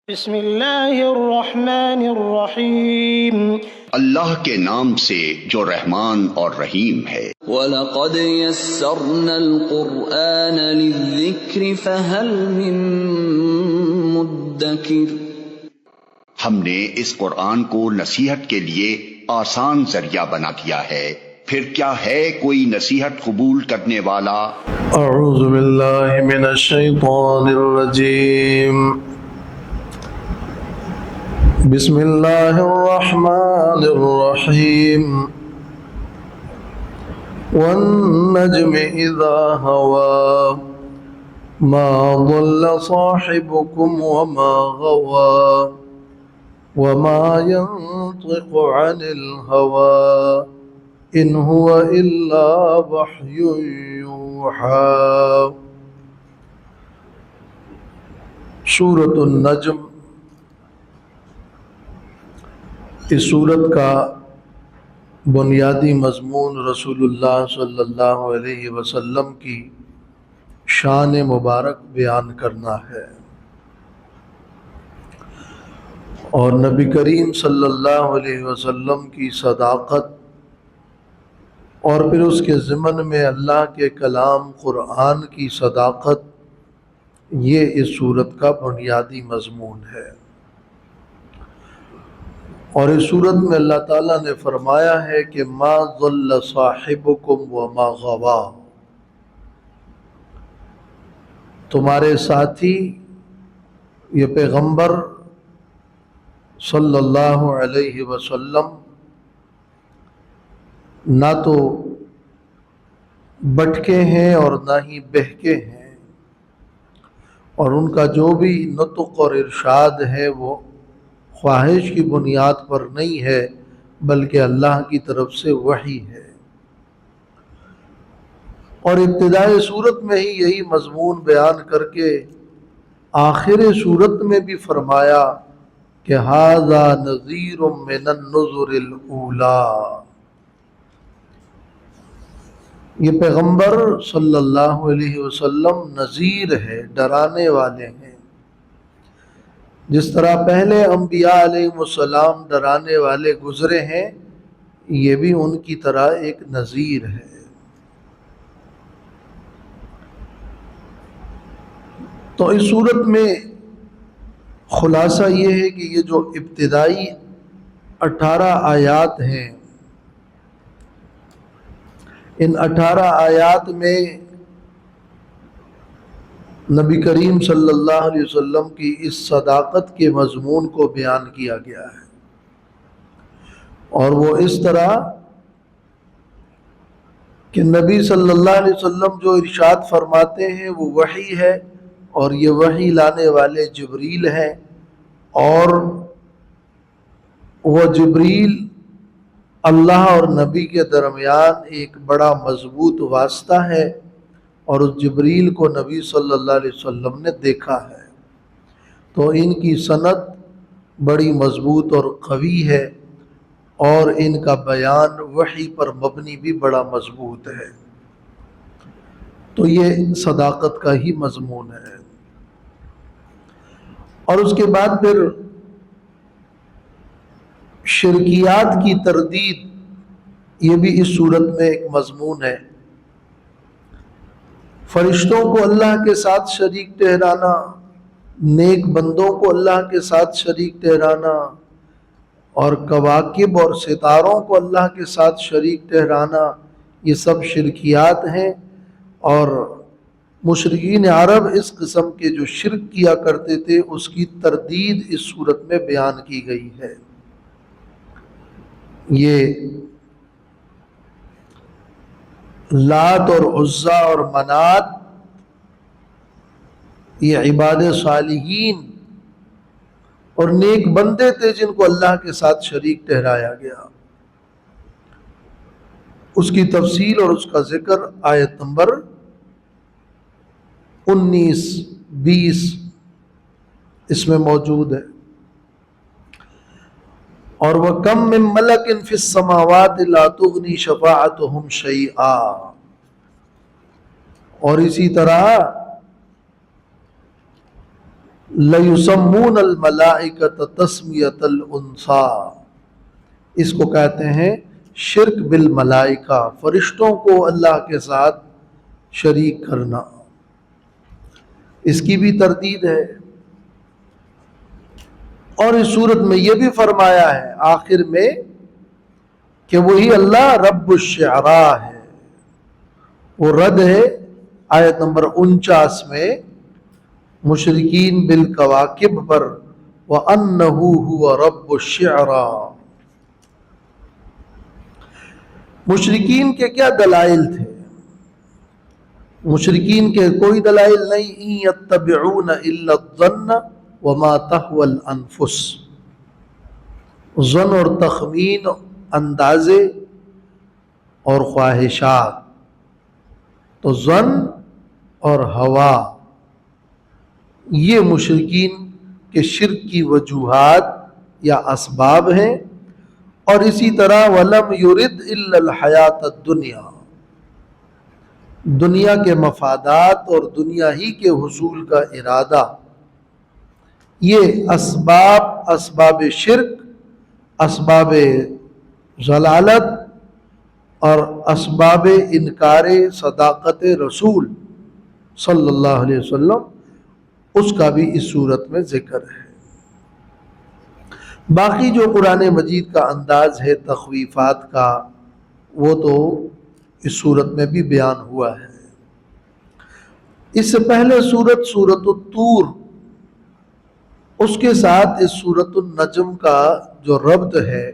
بسم اللہ الرحمن الرحیم۔ اللہ کے نام سے جو رحمان اور رحیم ہے۔ وَلَقَدْ يَسَّرْنَا الْقُرْآنَ لِلذِّكْرِ فَهَلْ مِن مُّدَّكِرٍ۔ ہم نے اس قرآن کو نصیحت کے لیے آسان ذریعہ بنا دیا ہے، پھر کیا ہے کوئی نصیحت قبول کرنے والا؟ اعوذ باللہ من الشیطان الرجیم، بسم اللہ الرحمن الرحیم، والنجم اذا ہوا ما ضل صاحبكم وما غوا وما ينطق عن الهوى ان هو الا وحی یوحی۔ سورۃ النجم، اس سورت کا بنیادی مضمون رسول اللہ صلی اللہ علیہ وسلم کی شان مبارک بیان کرنا ہے، اور نبی کریم صلی اللہ علیہ وسلم کی صداقت، اور پھر اس کے ضمن میں اللہ کے کلام قرآن کی صداقت، یہ اس سورت کا بنیادی مضمون ہے۔ اور اس سورت میں اللہ تعالیٰ نے فرمایا ہے کہ ما ضل صاحبکم وما غوا، تمہارے ساتھی یہ پیغمبر صلی اللہ علیہ وسلم نہ تو بٹکے ہیں اور نہ ہی بہکے ہیں، اور ان کا جو بھی نطق اور ارشاد ہے وہ خواہش کی بنیاد پر نہیں ہے بلکہ اللہ کی طرف سے وحی ہے۔ اور ابتدائے صورت میں ہی یہی مضمون بیان کر کے آخر صورت میں بھی فرمایا کہ ھذا نذیر من النذر الاولی، یہ پیغمبر صلی اللہ علیہ وسلم نذیر ہے، ڈرانے والے ہیں۔ جس طرح پہلے انبیاء علیہ السلام ڈرانے والے گزرے ہیں، یہ بھی ان کی طرح ایک نذیر ہے۔ تو اس صورت میں خلاصہ یہ ہے کہ یہ جو ابتدائی 18 آیات ہیں، ان 18 آیات میں نبی کریم صلی اللہ علیہ وسلم کی اس صداقت کے مضمون کو بیان کیا گیا ہے، اور وہ اس طرح کہ نبی صلی اللہ علیہ وسلم جو ارشاد فرماتے ہیں وہ وحی ہے، اور یہ وحی لانے والے جبریل ہیں، اور وہ جبریل اللہ اور نبی کے درمیان ایک بڑا مضبوط واسطہ ہے، اور اس جبریل کو نبی صلی اللہ علیہ وسلم نے دیکھا ہے، تو ان کی سند بڑی مضبوط اور قوی ہے، اور ان کا بیان وحی پر مبنی بھی بڑا مضبوط ہے۔ تو یہ صداقت کا ہی مضمون ہے۔ اور اس کے بعد پھر شرکیات کی تردید، یہ بھی اس صورت میں ایک مضمون ہے۔ فرشتوں کو اللہ کے ساتھ شریک ٹھہرانا، نیک بندوں کو اللہ کے ساتھ شریک ٹھہرانا، اور کواکب اور ستاروں کو اللہ کے ساتھ شریک ٹھہرانا، یہ سب شرکیات ہیں، اور مشرکین عرب اس قسم کے جو شرک کیا کرتے تھے اس کی تردید اس صورت میں بیان کی گئی ہے۔ یہ لات اور عزا اور منات، یہ عباد صالحین اور نیک بندے تھے جن کو اللہ کے ساتھ شریک ٹھہرایا گیا۔ اس کی تفصیل اور اس کا ذکر آیت نمبر 19-20 اس میں موجود ہے۔ اور وَكَم مِّن مَلَكٍ فِي السَّمَاوَاتِ لَا تُغْنِي شَفَاعَتُهُمْ شَيْئًا، اور اسی طرح لَيُسَمُّونَ الْمَلَائِكَةَ تَسْمِيَةَ الْأُنثَىٰ، اس کو کہتے ہیں شرک بالملائکہ، فرشتوں کو اللہ کے ساتھ شریک کرنا، اس کی بھی تردید ہے۔ اور اس صورت میں یہ بھی فرمایا ہے آخر میں کہ وہی اللہ رب الشعراء ہے، وہ رد ہے آیت نمبر 49 میں مشرکین بالکواکب پر، وَأَنَّهُ هُوَ رَبُّ الشِّعْرَىٰ۔ مشرکین کے کیا دلائل تھے؟ مشرکین کے کوئی دلائل نہیں، إِن يَتَّبِعُونَ إِلَّا الظَّنَّ وَمَا تَهْوَى الْأَنفُسُ، ظن اور تخمین، اندازے اور خواہشات، تو ظن اور ہوا یہ مشرکین کے شرک کی وجوہات یا اسباب ہیں۔ اور اسی طرح وَلَمْ يُرِدْ إِلَّا الْحَيَاةَ الدُّنْيَا، دنیا کے مفادات اور دنیا ہی کے حصول کا ارادہ، یہ اسباب شرک، اسباب ضلالت اور اسباب انکار صداقت رسول صلی اللہ علیہ وسلم، اس کا بھی اس صورت میں ذکر ہے۔ باقی جو قرآن مجید کا انداز ہے تخویفات کا، وہ تو اس صورت میں بھی بیان ہوا ہے۔ اس سے پہلے سورت الطور، اس کے ساتھ اس سورت النجم کا جو ربط ہے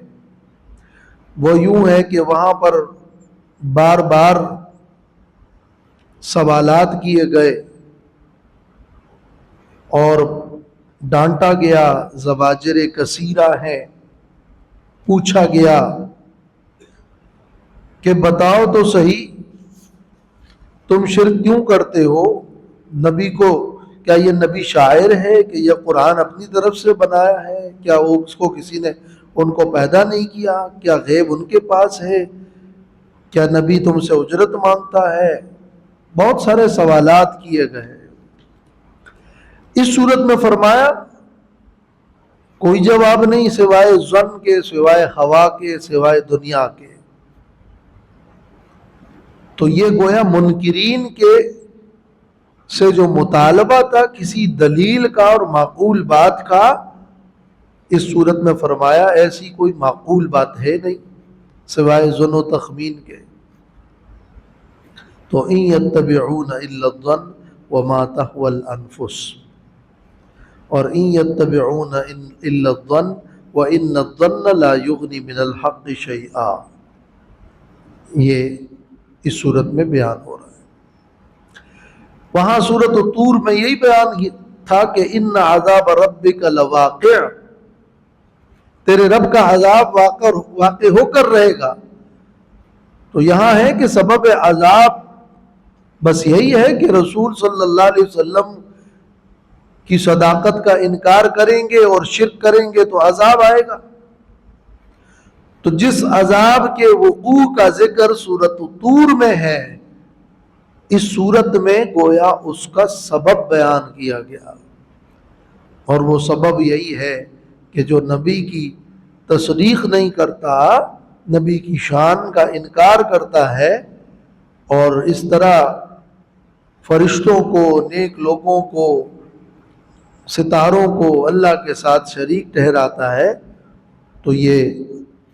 وہ یوں ہے کہ وہاں پر بار بار سوالات کیے گئے اور ڈانٹا گیا، زواجر کثیرہ ہیں، پوچھا گیا کہ بتاؤ تو صحیح تم شرک کیوں کرتے ہو؟ نبی کو کیا یہ نبی شاعر ہے کہ یہ قرآن اپنی طرف سے بنایا ہے؟ کیا اس کو کسی نے ان کو پیدا نہیں کیا؟ کیا غیب ان کے پاس ہے؟ کیا نبی تم سے اجرت مانگتا ہے؟ بہت سارے سوالات کیے گئے۔ اس صورت میں فرمایا کوئی جواب نہیں سوائے ظن کے، سوائے ہوا کے، سوائے دنیا کے۔ تو یہ گویا منکرین کے سے جو مطالبہ تھا کسی دلیل کا اور معقول بات کا، اس صورت میں فرمایا ایسی کوئی معقول بات ہے نہیں سوائے ظن و تخمین کے۔ تو إِن يَتَّبِعُونَ إِلَّا الظَّنَّ وَمَا تَهْوَى الْأَنفُسُ، اور إِن يَتَّبِعُونَ إِلَّا الظَّنَّ وَإِنَّ الظَّنَّ لَا يُغْنِي مِنَ الْحَقِّ شَيْئًا، یہ اس صورت میں بیان ہو رہا ہے۔ وہاں سورۃ الطور میں یہی بیان تھا کہ ان عذاب ربک لواقع، تیرے رب کا عذاب واقع ہو کر رہے گا۔ تو یہاں ہے کہ سبب عذاب بس یہی ہے کہ رسول صلی اللہ علیہ وسلم کی صداقت کا انکار کریں گے اور شرک کریں گے تو عذاب آئے گا۔ تو جس عذاب کے وقوع کا ذکر سورۃ الطور میں ہے، اس صورت میں گویا اس کا سبب بیان کیا گیا، اور وہ سبب یہی ہے کہ جو نبی کی تصدیق نہیں کرتا، نبی کی شان کا انکار کرتا ہے، اور اس طرح فرشتوں کو، نیک لوگوں کو، ستاروں کو اللہ کے ساتھ شریک ٹھہراتا ہے، تو یہ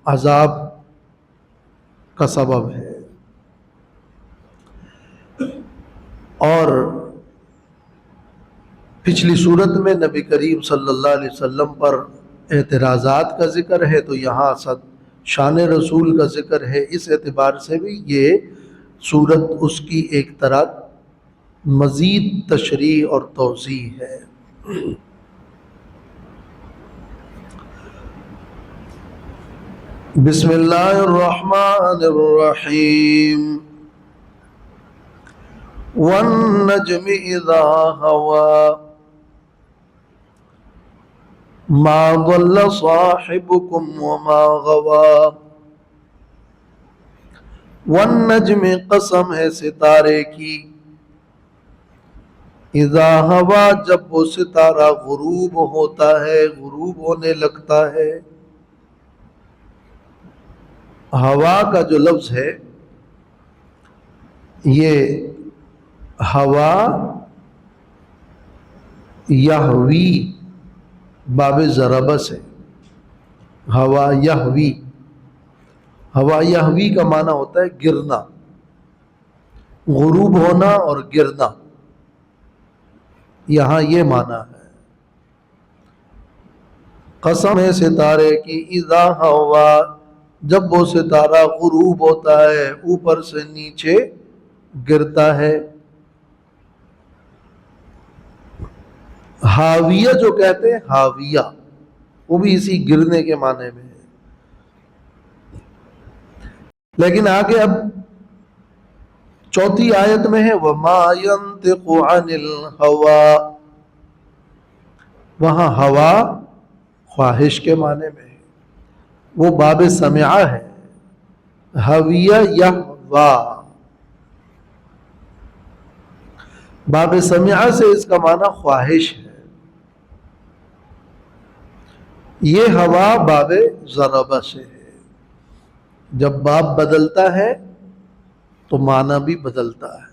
عذاب کا سبب ہے۔ اور پچھلی صورت میں نبی کریم صلی اللہ علیہ وسلم پر اعتراضات کا ذکر ہے، تو یہاں شان رسول کا ذکر ہے۔ اس اعتبار سے بھی یہ صورت اس کی ایک طرح مزید تشریح اور توضیح ہے۔ بسم اللہ الرحمن الرحیم والنجم اذا ہوا ما ضل صاحبكم وما غوا، والنجم قسم ہے ستارے کی، اذا ہوا جب وہ ستارہ غروب ہوتا ہے، غروب ہونے لگتا ہے. ہوا کا جو لفظ ہے یہ ہوا یہوی باب ضربہ سے، ہوا یہوی. ہوا یہوی کا معنی ہوتا ہے گرنا، غروب ہونا اور گرنا، یہاں یہ معنی ہے. قسم ہے ستارے کی، اذا ہوا جب وہ ستارہ غروب ہوتا ہے، اوپر سے نیچے گرتا ہے. ہاویہ جو کہتے ہیں، ہاویہ وہ بھی اسی گرنے کے معنی میں ہے. لیکن آگے اب چوتھی آیت میں ہے وَمَا يَنطِقُ عَنِ الْهَوَىٰ، وہاں ہوا خواہش کے معنی میں ہے، وہ باب سمعہ ہے. ہویہ یہوا، باب سمعہ سے اس کا معنی خواہش ہے. یہ ہوا باب ضربہ سے ہے. جب باب بدلتا ہے تو معنی بھی بدلتا ہے.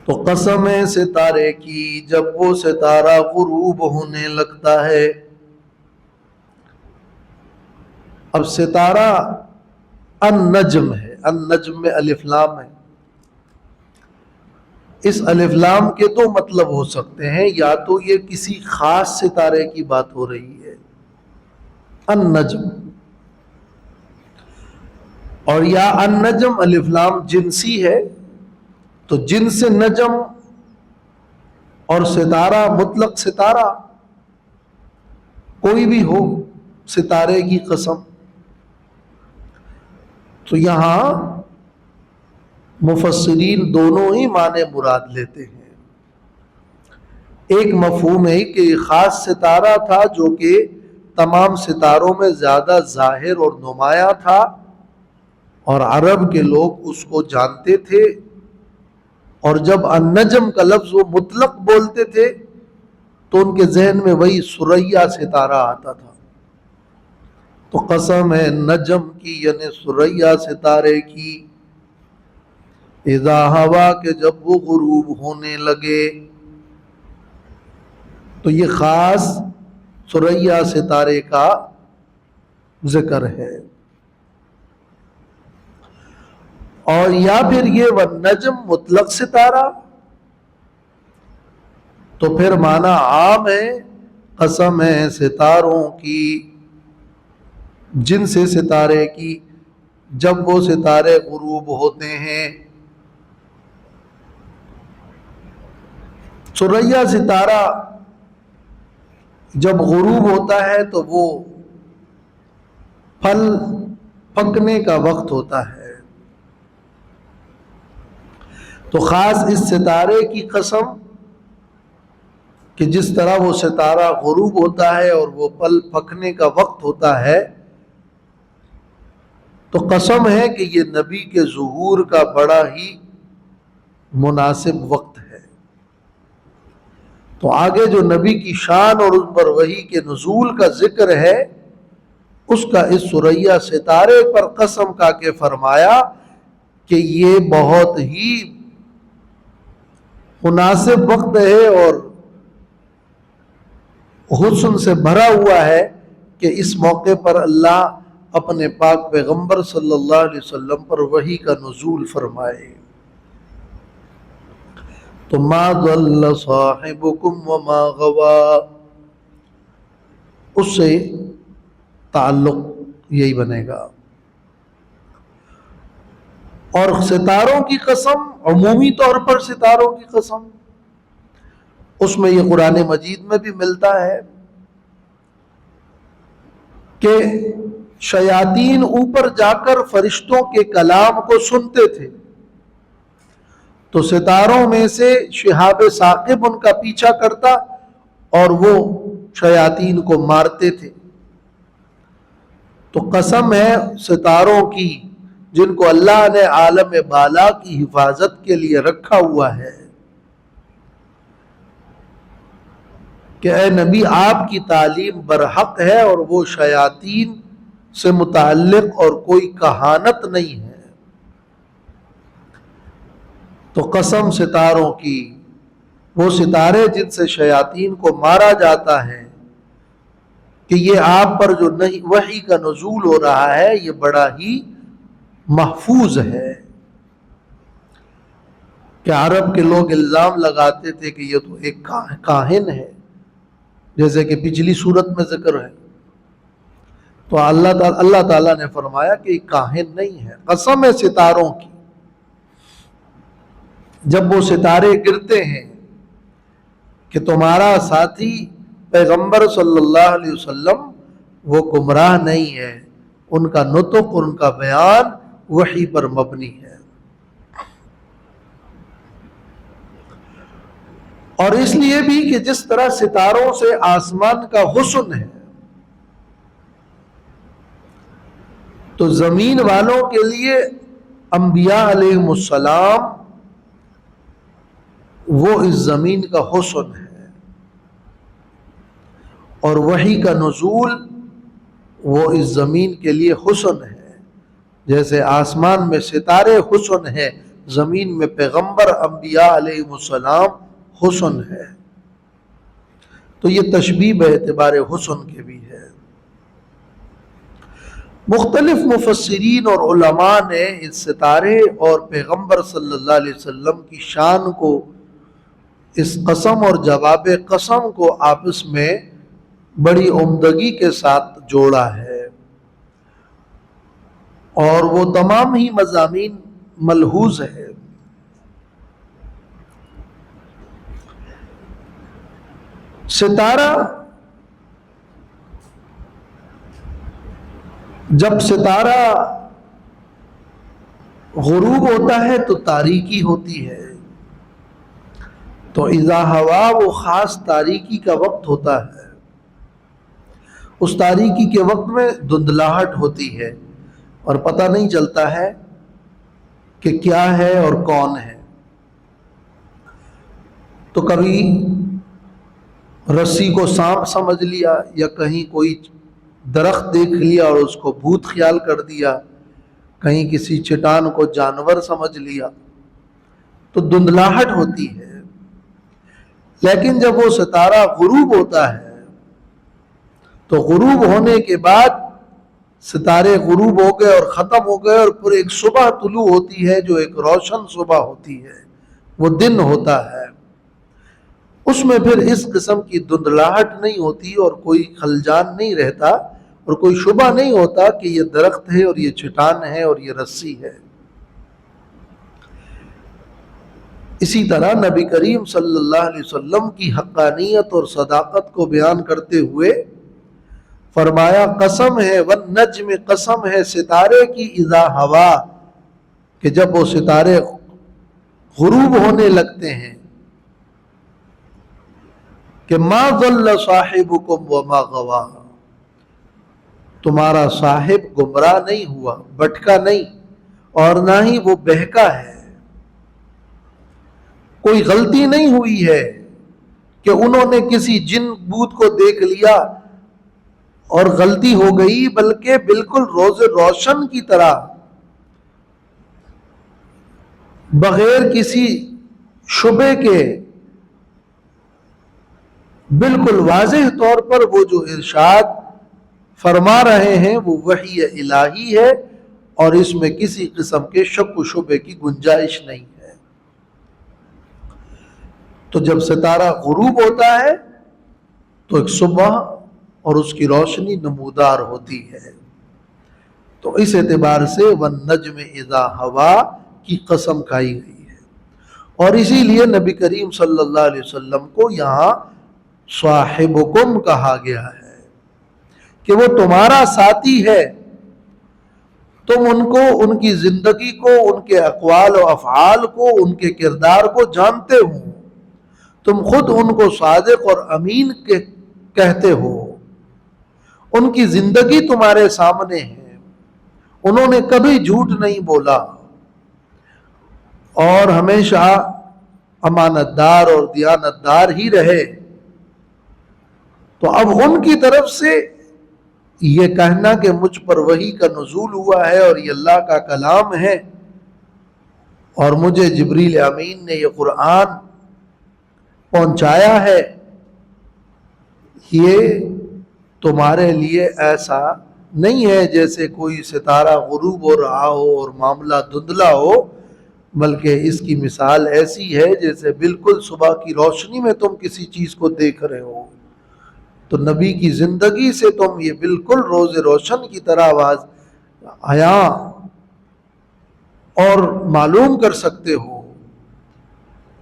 تو قسم ہے ستارے کی جب وہ ستارہ غروب ہونے لگتا ہے. اب ستارہ النجم ہے، النجم میں الف لام ہے. اس الف لام کے دو مطلب ہو سکتے ہیں، یا تو یہ کسی خاص ستارے کی بات ہو رہی ہے النجم، اور یا النجم الف لام جنسی ہے، تو جنس نجم اور ستارہ مطلق ستارہ کوئی بھی ہو، ستارے کی قسم. تو یہاں مفسرین دونوں ہی معنی مراد لیتے ہیں. ایک مفہوم ہے کہ خاص ستارہ تھا جو کہ تمام ستاروں میں زیادہ ظاہر اور نمایاں تھا، اور عرب کے لوگ اس کو جانتے تھے، اور جب النجم کا لفظ وہ مطلق بولتے تھے تو ان کے ذہن میں وہی ثریا ستارہ آتا تھا. تو قسم ہے نجم کی یعنی ثریا ستارے کی، اذا ہوا کہ جب وہ غروب ہونے لگے. تو یہ خاص ثریا ستارے کا ذکر ہے. اور یا پھر یہ والنجم مطلق ستارہ، تو پھر معنی عام ہے قسم ہے ستاروں کی، جن سے ستارے کی جب وہ ستارے غروب ہوتے ہیں. ثریا ستارہ جب غروب ہوتا ہے تو وہ پھل پکنے کا وقت ہوتا ہے. تو خاص اس ستارے کی قسم کہ جس طرح وہ ستارہ غروب ہوتا ہے اور وہ پھل پکنے کا وقت ہوتا ہے، تو قسم ہے کہ یہ نبی کے ظہور کا بڑا ہی مناسب وقت ہے. تو آگے جو نبی کی شان اور ان پر وحی کے نزول کا ذکر ہے، اس کا اس ثریا ستارے پر قسم کا کے فرمایا کہ یہ بہت ہی مناسب وقت ہے اور حسن سے بھرا ہوا ہے کہ اس موقع پر اللہ اپنے پاک پیغمبر صلی اللہ علیہ وسلم پر وحی کا نزول فرمائے. تو ما ضل صاحبکم وما غوا، اس سے تعلق یہی بنے گا. اور ستاروں کی قسم عمومی طور پر ستاروں کی قسم، اس میں یہ قرآن مجید میں بھی ملتا ہے کہ شیاطین اوپر جا کر فرشتوں کے کلام کو سنتے تھے، تو ستاروں میں سے شہاب ثاقب ان کا پیچھا کرتا اور وہ شیاطین کو مارتے تھے. تو قسم ہے ستاروں کی جن کو اللہ نے عالم بالا کی حفاظت کے لیے رکھا ہوا ہے کہ اے نبی آپ کی تعلیم برحق ہے اور وہ شیاطین سے متعلق اور کوئی کہانت نہیں ہے۔ تو قسم ستاروں کی، وہ ستارے جن سے شیاطین کو مارا جاتا ہے، کہ یہ آپ پر جو وحی کا نزول ہو رہا ہے یہ بڑا ہی محفوظ ہے۔ کہ عرب کے لوگ الزام لگاتے تھے کہ یہ تو ایک کاہن ہے، جیسے کہ پچھلی صورت میں ذکر ہے، تو اللہ تعالیٰ نے فرمایا کہ یہ کاہن نہیں ہے، قسم ہے ستاروں کی، جب وہ ستارے گرتے ہیں کہ تمہارا ساتھی پیغمبر صلی اللہ علیہ وسلم وہ گمراہ نہیں ہے، ان کا نطق، ان کا بیان وحی پر مبنی ہے۔ اور اس لیے بھی کہ جس طرح ستاروں سے آسمان کا حسن ہے، تو زمین والوں کے لیے انبیاء علیہم السلام وہ اس زمین کا حسن ہے، اور وحی کا نزول وہ اس زمین کے لیے حسن ہے۔ جیسے آسمان میں ستارے حسن ہے، زمین میں پیغمبر انبیاء علیہم السلام حسن ہے۔ تو یہ تشبیہ باعتبار حسن کے بھی ہے۔ مختلف مفسرین اور علماء نے اس ستارے اور پیغمبر صلی اللہ علیہ وسلم کی شان کو، اس قسم اور جواب قسم کو آپس میں بڑی عمدگی کے ساتھ جوڑا ہے، اور وہ تمام ہی مضامین ملحوظ ہے۔ ستارہ، جب ستارہ غروب ہوتا ہے تو تاریکی ہوتی ہے، تو اذا ہوا وہ خاص تاریکی کا وقت ہوتا ہے۔ اس تاریکی کے وقت میں دھندلاہٹ ہوتی ہے اور پتہ نہیں چلتا ہے کہ کیا ہے اور کون ہے۔ تو کبھی رسی کو سانپ سمجھ لیا، یا کہیں کوئی درخت دیکھ لیا اور اس کو بھوت خیال کر دیا، کہیں کسی چٹان کو جانور سمجھ لیا، تو دھندلاہٹ ہوتی ہے۔ لیکن جب وہ ستارہ غروب ہوتا ہے تو غروب ہونے کے بعد ستارے غروب ہو گئے اور ختم ہو گئے، اور پھر ایک صبح طلوع ہوتی ہے جو ایک روشن صبح ہوتی ہے، وہ دن ہوتا ہے۔ اس میں پھر اس قسم کی دھندلاہٹ نہیں ہوتی، اور کوئی خلجان نہیں رہتا، اور کوئی شبہ نہیں ہوتا کہ یہ درخت ہے اور یہ چٹان ہے اور یہ رسی ہے۔ اسی طرح نبی کریم صلی اللہ علیہ وسلم کی حقانیت اور صداقت کو بیان کرتے ہوئے فرمایا قسم ہے والنجم، قسم ہے ستارے کی، اذا ہوا، کہ جب وہ ستارے غروب ہونے لگتے ہیں، کہ ما ضل صاحبکم وما غوا، تمہارا صاحب گمراہ نہیں ہوا، بھٹکا نہیں، اور نہ ہی وہ بہکا ہے۔ کوئی غلطی نہیں ہوئی ہے کہ انہوں نے کسی جن بوت کو دیکھ لیا اور غلطی ہو گئی، بلکہ بالکل روز روشن کی طرح، بغیر کسی شبے کے، بالکل واضح طور پر وہ جو ارشاد فرما رہے ہیں وہ وحی الہی ہے، اور اس میں کسی قسم کے شک و شبے کی گنجائش نہیں ہے۔ تو جب ستارہ غروب ہوتا ہے تو ایک صبح اور اس کی روشنی نمودار ہوتی ہے۔ تو اس اعتبار سے والنجم اذا ہوا کی قسم کھائی گئی ہے، اور اسی لیے نبی کریم صلی اللہ علیہ وسلم کو یہاں صاحبکم کہا گیا ہے، کہ وہ تمہارا ساتھی ہے، تم ان کو، ان کی زندگی کو، ان کے اقوال و افعال کو، ان کے کردار کو جانتے ہو، تم خود ان کو صادق اور امین کہتے ہو، ان کی زندگی تمہارے سامنے ہے، انہوں نے کبھی جھوٹ نہیں بولا اور ہمیشہ امانت دار اور دیانت دار ہی رہے. تو اب ان کی طرف سے یہ کہنا کہ مجھ پر وحی کا نزول ہوا ہے اور یہ اللہ کا کلام ہے اور مجھے جبریل امین نے یہ قرآن پہنچایا ہے، یہ تمہارے لیے ایسا نہیں ہے جیسے کوئی ستارہ غروب ہو رہا ہو اور معاملہ دھندلا ہو، بلکہ اس کی مثال ایسی ہے جیسے بالکل صبح کی روشنی میں تم کسی چیز کو دیکھ رہے ہو. تو نبی کی زندگی سے تم یہ بالکل روز روشن کی طرح آواز آیا اور معلوم کر سکتے ہو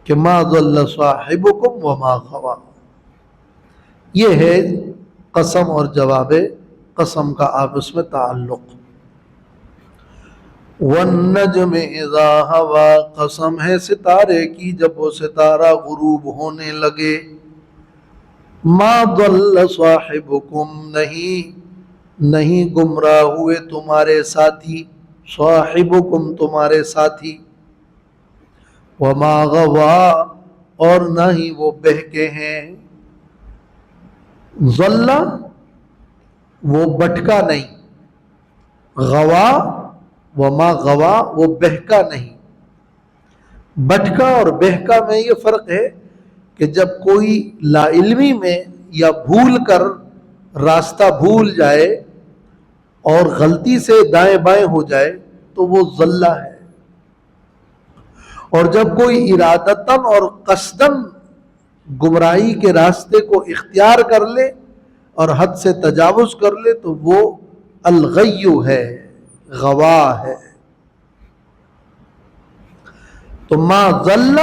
کہ ما ضل صاحبکم وما غوا. یہ ہے قسم اور جواب قسم کا آپس میں تعلق. والنجم اذا ہوا، قسم ہے ستارے کی جب وہ ستارہ غروب ہونے لگے. ما ضل صاحبکم، نہیں گمراہ ہوئے تمہارے ساتھی، صاحبکم تمہارے ساتھی. وما غوا، اور نہ ہی وہ بہکے ہیں. ضل وہ بھٹکا نہیں، غوا وما غوا وہ بہکا نہیں. بھٹکا اور بہکا میں یہ فرق ہے کہ جب کوئی لا علمی میں یا بھول کر راستہ بھول جائے اور غلطی سے دائیں بائیں ہو جائے تو وہ ضلع ہے، اور جب کوئی ارادتاً اور قصداً گمراہی کے راستے کو اختیار کر لے اور حد سے تجاوز کر لے تو وہ الغیو ہے، غوا ہے. تو ما ضل،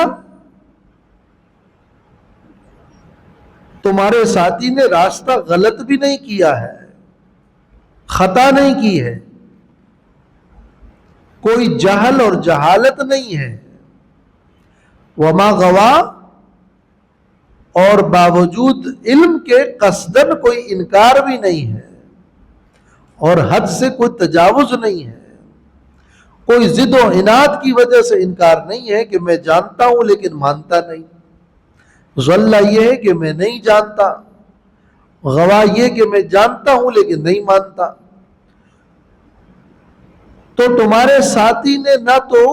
تمہارے ساتھی نے راستہ غلط بھی نہیں کیا ہے، خطا نہیں کی ہے، کوئی جہل اور جہالت نہیں ہے. وما غوا، اور باوجود علم کے قصدن کوئی انکار بھی نہیں ہے اور حد سے کوئی تجاوز نہیں ہے. کوئی ضد و عناد کی وجہ سے انکار نہیں ہے کہ میں جانتا ہوں لیکن مانتا نہیں. ضلع یہ ہے کہ میں نہیں جانتا، غوا یہ کہ میں جانتا ہوں لیکن نہیں مانتا. تو تمہارے ساتھی نے نہ تو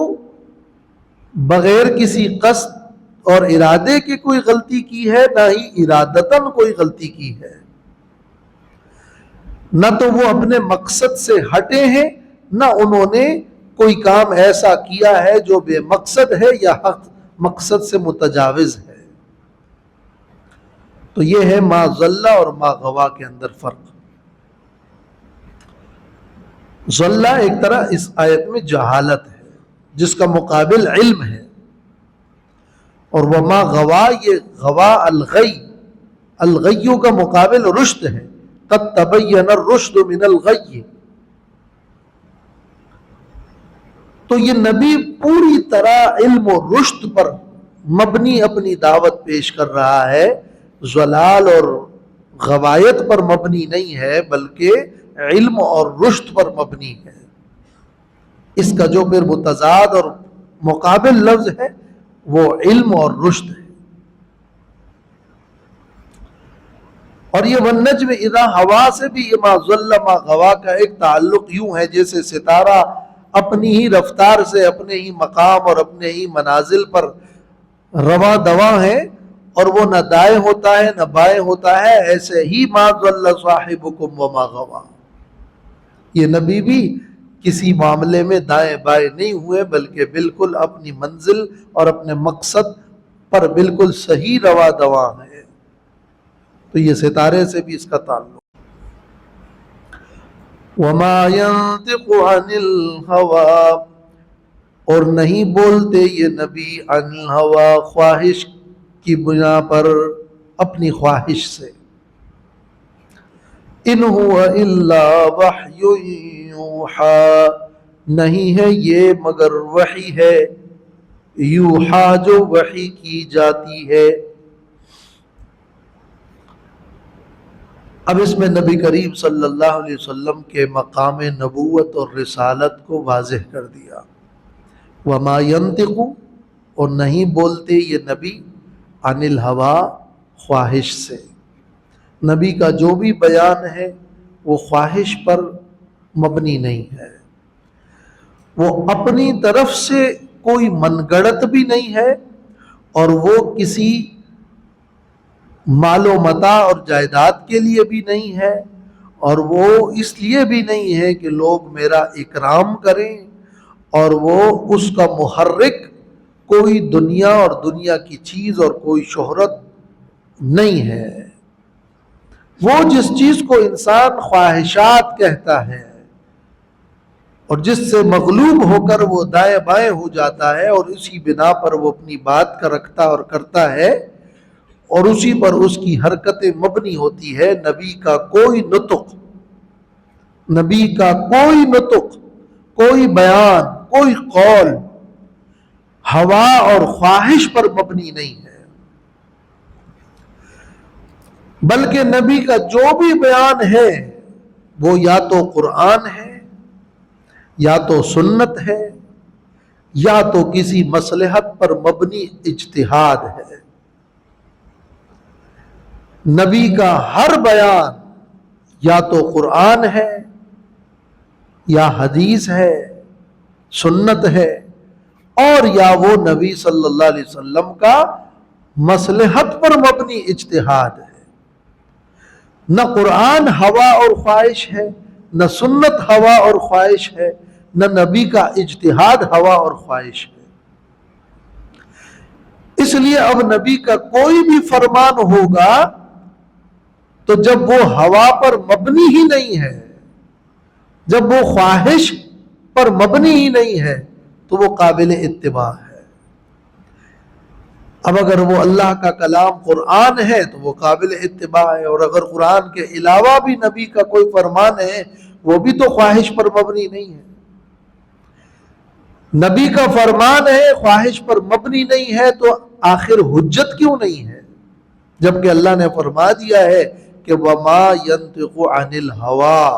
بغیر کسی قصد اور ارادے کی کوئی غلطی کی ہے، نہ ہی ارادتاً کوئی غلطی کی ہے. نہ تو وہ اپنے مقصد سے ہٹے ہیں، نہ انہوں نے کوئی کام ایسا کیا ہے جو بے مقصد ہے یا حق مقصد سے متجاوز ہے. تو یہ ہے ما ضل اور ما غوا کے اندر فرق. ضل ایک طرح اس آیت میں جہالت ہے جس کا مقابل علم ہے، اور وما غوا یہ غوا الغی، الغیو کا مقابل رشد ہے. قد تبین الرشد من الغی. تو یہ نبی پوری طرح علم و رشد پر مبنی اپنی دعوت پیش کر رہا ہے، ضلال اور غوایت پر مبنی نہیں ہے بلکہ علم اور رشد پر مبنی ہے. اس کا جو پھر متضاد اور مقابل لفظ ہے وہ علم اور رشد ہے. اور یہ والنجم اذا ہوا سے بھی یہ ما ضل ما غوا کا ایک تعلق یوں ہے جیسے ستارہ اپنی ہی رفتار سے اپنے ہی مقام اور اپنے ہی منازل پر رواں دواں ہے اور وہ نہ دائیں ہوتا ہے نہ بائیں ہوتا ہے، ایسے ہی ما ضل صاحبکم وما غوا. یہ نبی بھی کسی معاملے میں دائیں بائیں نہیں ہوئے بلکہ بالکل اپنی منزل اور اپنے مقصد پر بالکل صحیح رواں دواں ہے. تو یہ ستارے سے بھی اس کا تعلق. وما ينطق عن الهوى، اور نہیں بولتے یہ نبی عن الهوى، خواہش کی بنا پر، اپنی خواہش سے. ان هو الا وحی یوحى، نہیں ہے یہ مگر وحی ہے، یوحى جو وحی کی جاتی ہے. اب اس میں نبی کریم صلی اللہ علیہ وسلم کے مقام نبوت اور رسالت کو واضح کر دیا. وما ينطق، اور نہیں بولتے یہ نبی، عن الہوا، خواہش سے. نبی کا جو بھی بیان ہے وہ خواہش پر مبنی نہیں ہے، وہ اپنی طرف سے کوئی من گڑت بھی نہیں ہے، اور وہ کسی مال و متاع اور جائیداد کے لیے بھی نہیں ہے، اور وہ اس لیے بھی نہیں ہے کہ لوگ میرا اکرام کریں، اور وہ اس کا محرک کوئی دنیا اور دنیا کی چیز اور کوئی شہرت نہیں ہے. وہ جس چیز کو انسان خواہشات کہتا ہے اور جس سے مغلوب ہو کر وہ دائیں بائیں ہو جاتا ہے، اور اسی بنا پر وہ اپنی بات کا رکھتا اور کرتا ہے، اور اسی پر اس کی حرکتیں مبنی ہوتی ہے. نبی کا کوئی نطق، کوئی بیان، کوئی قول ہوا اور خواہش پر مبنی نہیں ہے، بلکہ نبی کا جو بھی بیان ہے وہ یا تو قرآن ہے، یا تو سنت ہے، یا تو کسی مصلحت پر مبنی اجتہاد ہے. نبی کا ہر بیان یا تو قرآن ہے، یا حدیث ہے، سنت ہے، اور یا وہ نبی صلی اللہ علیہ وسلم کا مصلحت پر مبنی اجتہاد ہے. نہ قرآن ہوا اور خواہش ہے، نہ سنت ہوا اور خواہش ہے، نہ نبی کا اجتہاد ہوا اور خواہش ہے. اس لیے اب نبی کا کوئی بھی فرمان ہوگا تو جب وہ ہوا پر مبنی ہی نہیں ہے، جب وہ خواہش پر مبنی ہی نہیں ہے، تو وہ قابل اتباع ہے. اب اگر وہ اللہ کا کلام قرآن ہے تو وہ قابل اتباع ہے، اور اگر قرآن کے علاوہ بھی نبی کا کوئی فرمان ہے وہ بھی تو خواہش پر مبنی نہیں ہے. نبی کا فرمان ہے، خواہش پر مبنی نہیں ہے، تو آخر حجت کیوں نہیں ہے، جبکہ اللہ نے فرما دیا ہے کہ وَمَا يَنطِقُ عَنِ الْهَوَىٰ.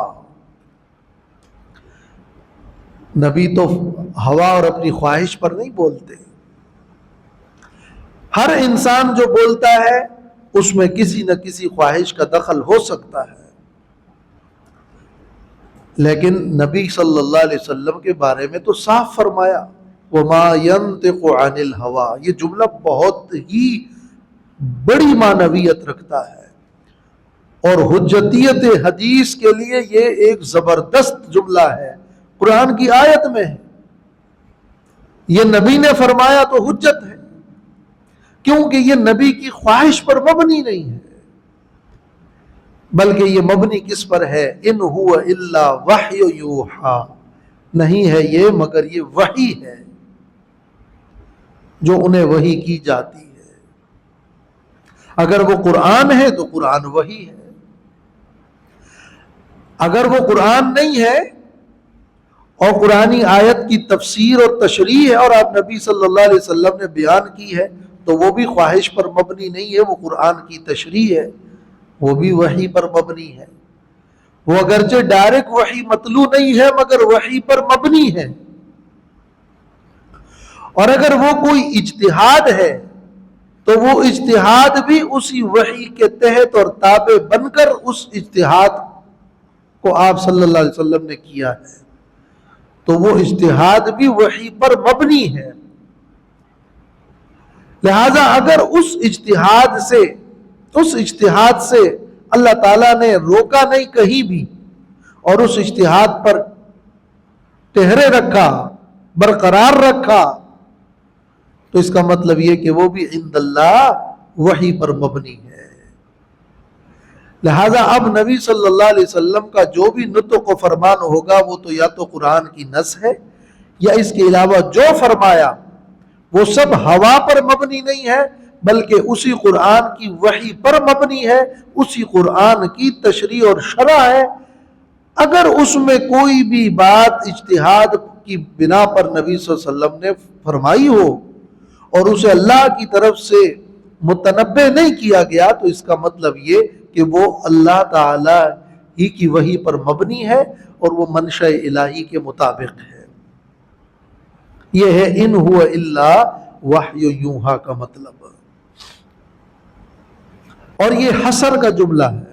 نبی تو ہوا اور اپنی خواہش پر نہیں بولتے. ہر انسان جو بولتا ہے اس میں کسی نہ کسی خواہش کا دخل ہو سکتا ہے، لیکن نبی صلی اللہ علیہ وسلم کے بارے میں تو صاف فرمایا وَمَا يَنطِقُ عَنِ الْهَوَىٰ. یہ جملہ بہت ہی بڑی معنویت رکھتا ہے، اور حجتیت حدیث کے لیے یہ ایک زبردست جملہ ہے. قرآن کی آیت میں ہے، یہ نبی نے فرمایا تو حجت ہے، کیونکہ یہ نبی کی خواہش پر مبنی نہیں ہے، بلکہ یہ مبنی کس پر ہے؟ ان هو الا وحی یوحا. نہیں ہے یہ مگر یہ وحی ہے جو انہیں وحی کی جاتی ہے. اگر وہ قرآن ہے تو قرآن وحی ہے، اگر وہ قرآن نہیں ہے اور قرآنی آیت کی تفسیر اور تشریح ہے اور آپ نبی صلی اللہ علیہ وسلم نے بیان کی ہے تو وہ بھی خواہش پر مبنی نہیں ہے، وہ قرآن کی تشریح ہے، وہ بھی وحی پر مبنی ہے. وہ اگرچہ ڈائریکٹ وحی مطلوع نہیں ہے مگر وحی پر مبنی ہے. اور اگر وہ کوئی اجتہاد ہے تو وہ اجتہاد بھی اسی وحی کے تحت اور تابع بن کر اس اجتہاد کو آپ صلی اللہ علیہ وسلم نے کیا ہے، تو وہ اجتہاد بھی وحی پر مبنی ہے. لہذا اگر اس اجتہاد سے اللہ تعالیٰ نے روکا نہیں کہیں بھی اور اس اجتہاد پر ٹہرے رکھا، برقرار رکھا، تو اس کا مطلب یہ کہ وہ بھی عند اللہ وحی پر مبنی ہے. لہذا اب نبی صلی اللہ علیہ وسلم کا جو بھی نطق و فرمان ہوگا وہ تو یا تو قرآن کی نص ہے یا اس کے علاوہ جو فرمایا وہ سب ہوا پر مبنی نہیں ہے بلکہ اسی قرآن کی وحی پر مبنی ہے، اسی قرآن کی تشریح اور شرح ہے. اگر اس میں کوئی بھی بات اجتہاد کی بنا پر نبی صلی اللہ علیہ وسلم نے فرمائی ہو اور اسے اللہ کی طرف سے متنبع نہیں کیا گیا تو اس کا مطلب یہ کہ وہ اللہ تعالی ہی کی وحی پر مبنی ہے اور وہ منشاء الہی کے مطابق ہے۔ یہ ہے ان ہوا الا وحی یوحا کا مطلب، اور یہ حصر کا جملہ ہے۔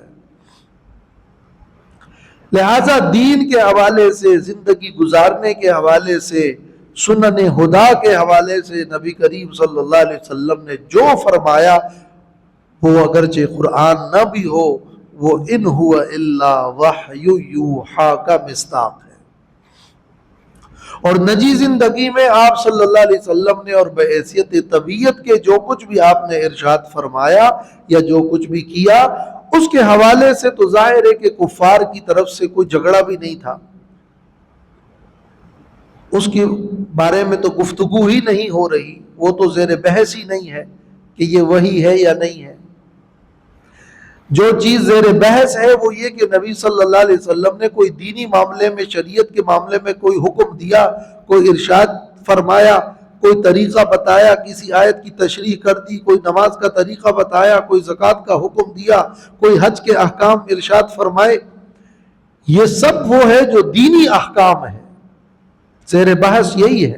لہذا دین کے حوالے سے، زندگی گزارنے کے حوالے سے، سنن ہدا کے حوالے سے نبی کریم صلی اللہ علیہ وسلم نے جو فرمایا وہ اگرچہ قرآن نہ بھی ہو، وہ ان ہوا الا وحی یوحا کا مصداق ہے۔ اور نجی زندگی میں آپ صلی اللہ علیہ وسلم نے اور بحیثیت طبیعت کے جو کچھ بھی آپ نے ارشاد فرمایا یا جو کچھ بھی کیا، اس کے حوالے سے تو ظاہر ہے کہ کفار کی طرف سے کوئی جھگڑا بھی نہیں تھا، اس کے بارے میں تو گفتگو ہی نہیں ہو رہی، وہ تو زیر بحث ہی نہیں ہے کہ یہ وحی ہے یا نہیں ہے۔ جو چیز زیر بحث ہے وہ یہ کہ نبی صلی اللہ علیہ وسلم نے کوئی دینی معاملے میں، شریعت کے معاملے میں کوئی حکم دیا، کوئی ارشاد فرمایا، کوئی طریقہ بتایا، کسی آیت کی تشریح کر دی، کوئی نماز کا طریقہ بتایا، کوئی زکوٰۃ کا حکم دیا، کوئی حج کے احکام ارشاد فرمائے، یہ سب وہ ہے جو دینی احکام ہے، زیر بحث یہی ہے۔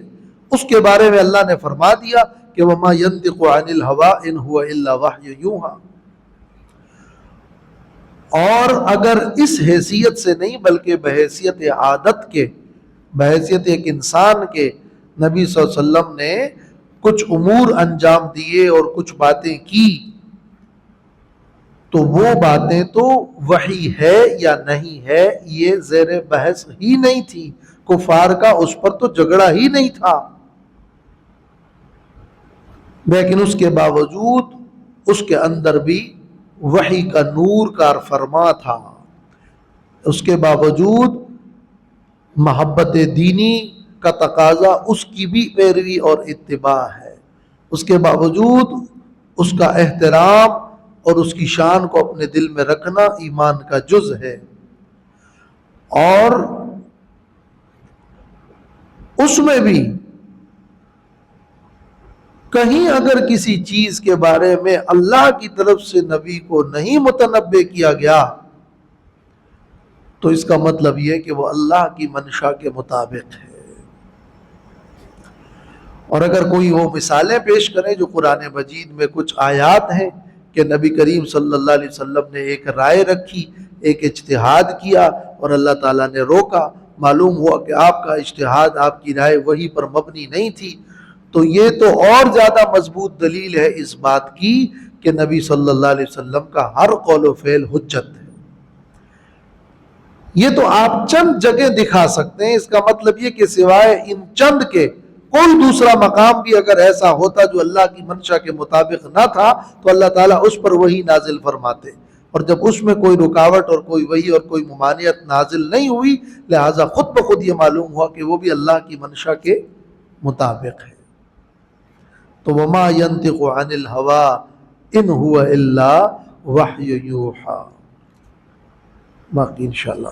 اس کے بارے میں اللہ نے فرما دیا کہ وَمَا يَنطِقُ عَنِ الْهَوَىٰ إِنْ هُوَ إِلَّا وَحْيٌ يُوحَىٰ۔ اور اگر اس حیثیت سے نہیں بلکہ بحیثیت عادت کے، بحیثیت ایک انسان کے نبی صلی اللہ علیہ وسلم نے کچھ امور انجام دیے اور کچھ باتیں کی، تو وہ باتیں تو وحی ہے یا نہیں ہے یہ زیر بحث ہی نہیں تھی، کفار کا اس پر تو جھگڑا ہی نہیں تھا۔ لیکن اس کے باوجود اس کے اندر بھی وحی کا نور کار فرما تھا، اس کے باوجود محبت دینی کا تقاضا اس کی بھی پیروی اور اتباع ہے، اس کے باوجود اس کا احترام اور اس کی شان کو اپنے دل میں رکھنا ایمان کا جز ہے۔ اور اس میں بھی کہیں اگر کسی چیز کے بارے میں اللہ کی طرف سے نبی کو نہیں متنبع کیا گیا تو اس کا مطلب یہ کہ وہ اللہ کی منشا کے مطابق ہے۔ اور اگر کوئی وہ مثالیں پیش کرے جو قرآن مجید میں کچھ آیات ہیں کہ نبی کریم صلی اللہ علیہ وسلم نے ایک رائے رکھی، ایک اجتہاد کیا اور اللہ تعالیٰ نے روکا، معلوم ہوا کہ آپ کا اجتہاد، آپ کی رائے وحی پر مبنی نہیں تھی، تو یہ تو اور زیادہ مضبوط دلیل ہے اس بات کی کہ نبی صلی اللہ علیہ وسلم کا ہر قول و فعل حجت ہے۔ یہ تو آپ چند جگہ دکھا سکتے ہیں، اس کا مطلب یہ کہ سوائے ان چند کے کوئی دوسرا مقام بھی اگر ایسا ہوتا جو اللہ کی منشا کے مطابق نہ تھا تو اللہ تعالیٰ اس پر وحی نازل فرماتے، اور جب اس میں کوئی رکاوٹ اور کوئی وحی اور کوئی ممانعت نازل نہیں ہوئی، لہٰذا خود بخود یہ معلوم ہوا کہ وہ بھی اللہ کی منشا کے مطابق ہے۔ تو وما ينطق عن الهوى ان هو الا وحی یوحا۔ باقی انشاءاللہ